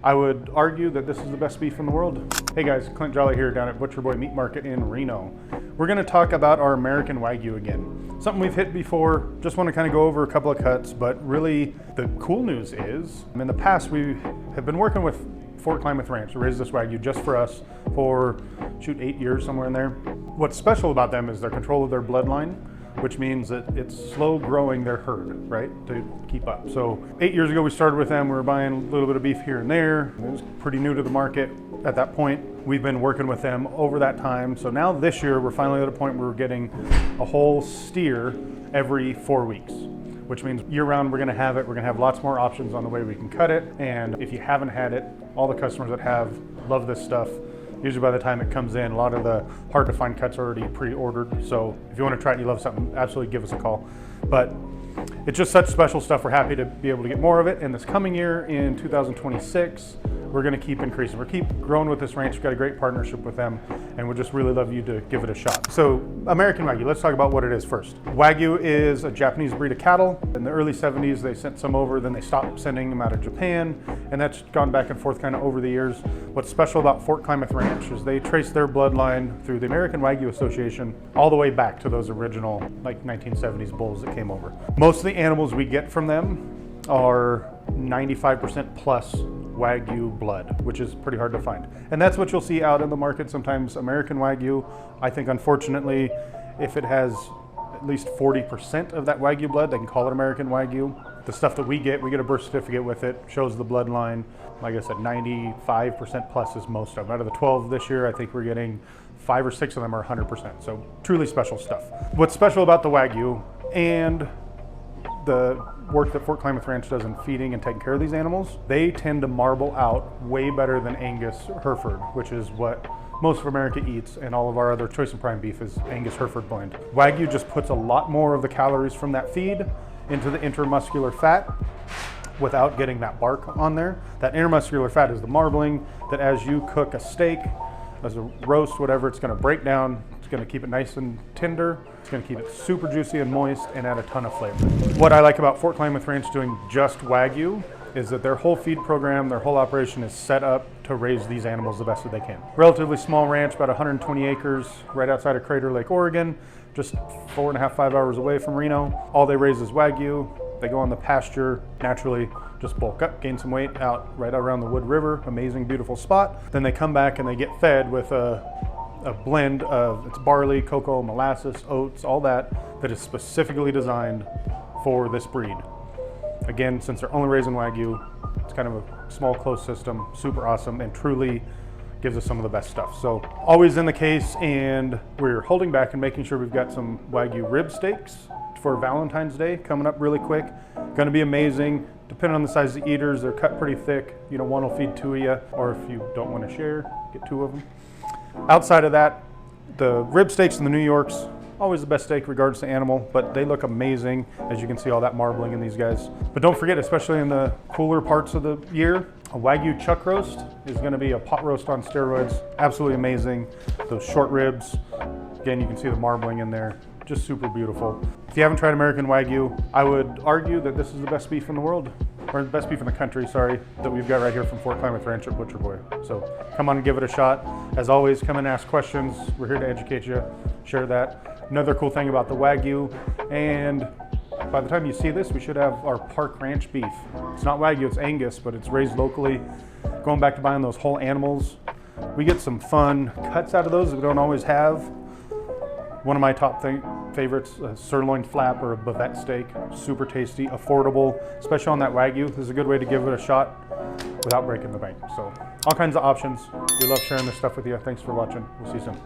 I would argue that this is the best beef in the world. Hey guys, Clint Jolly here down at Butcher Boy Meat Market in Reno. We're gonna talk about our American Wagyu again. Something we've hit before, just wanna kind of go over a couple of cuts, but really the cool news is, in the past we have been working with Fort Klamath Ranch to raise this Wagyu just for us for, 8 years, somewhere in there. What's special about them is their control of their bloodline, which means that it's slow growing their herd, right, to keep up. So 8 years ago we started with them. We were buying a little bit of beef here and there. It was pretty new to the market at that point. We've been working with them over that time. So now this year we're finally at a point where we're getting a whole steer every 4 weeks, which means year round we're gonna have it. We're gonna have lots more options on the way we can cut it. And if you haven't had it, all the customers that have love this stuff. Usually by the time it comes in, a lot of the hard to find cuts are already pre-ordered. So if you want to try it and you love something, absolutely give us a call. But it's just such special stuff. We're happy to be able to get more of it. And this coming year in 2026, we're going to keep increasing. We're keep growing with this ranch. We've got a great partnership with them, and we'd just really love you to give it a shot. So American Wagyu, let's talk about what it is first. Wagyu is a Japanese breed of cattle. In the early 70s, they sent some over, then they stopped sending them out of Japan, and that's gone back and forth kind of over the years. What's special about Fort Klamath Ranch is they trace their bloodline through the American Wagyu Association all the way back to those original, like 1970s bulls that came over. Most of the animals we get from them are 95% plus Wagyu blood, which is pretty hard to find. And that's what you'll see out in the market sometimes. American Wagyu, I think unfortunately, if it has at least 40% of that Wagyu blood, they can call it American Wagyu. The stuff that we get a birth certificate with it, shows the bloodline. Like I said, 95% plus is most of them. Out of the 12 this year, I think we're getting 5 or 6 of them are 100%. So truly special stuff. What's special about the Wagyu and the work that Fort Klamath Ranch does in feeding and taking care of these animals, they tend to marble out way better than Angus Hereford, which is what most of America eats, and all of our other choice and prime beef is Angus Hereford blend. Wagyu just puts a lot more of the calories from that feed into the intermuscular fat without getting that bark on there. That intermuscular fat is the marbling that as you cook a steak, as a roast, whatever, it's gonna break down. It's gonna keep it nice and tender. It's gonna keep it super juicy and moist and add a ton of flavor. What I like about Fort Klamath Ranch doing just Wagyu is that their whole feed program, their whole operation is set up to raise these animals the best that they can. Relatively small ranch, about 120 acres, right outside of Crater Lake, Oregon, just 4.5, 5 hours away from Reno. All they raise is Wagyu. They go on the pasture, naturally just bulk up, gain some weight out right around the Wood River. Amazing, beautiful spot. Then they come back and they get fed with a blend of, it's barley, cocoa, molasses, oats, all that is specifically designed for this breed. Again, since they're only raising Wagyu, it's kind of a small closed system, super awesome, and truly gives us some of the best stuff. So always in the case, and we're holding back and making sure we've got some Wagyu rib steaks for Valentine's Day coming up really quick. Gonna be amazing. Depending on the size of the eaters, they're cut pretty thick. You know, one will feed 2 of you, or if you don't want to share, get 2 of them. Outside of that, the rib steaks and the New Yorks, always the best steak regardless of animal, but they look amazing. As you can see, all that marbling in these guys. But don't forget, especially in the cooler parts of the year, a Wagyu chuck roast is gonna be a pot roast on steroids. Absolutely amazing. Those short ribs, again, you can see the marbling in there. Just super beautiful. If you haven't tried American Wagyu, I would argue that this is the best beef in the world, or the best beef in the country, sorry, that we've got right here from Fort Klamath Ranch at Butcher Boy. So come on and give it a shot. As always, come and ask questions. We're here to educate you, share that. Another cool thing about the Wagyu, and by the time you see this, we should have our Park Ranch beef. It's not Wagyu, it's Angus, but it's raised locally. Going back to buying those whole animals, we get some fun cuts out of those that we don't always have. One of my top favorites, a sirloin flap or a bavette steak. Super tasty, affordable, especially on that Wagyu. This is a good way to give it a shot without breaking the bank. So all kinds of options. We love sharing this stuff with you. Thanks for watching. We'll see you soon.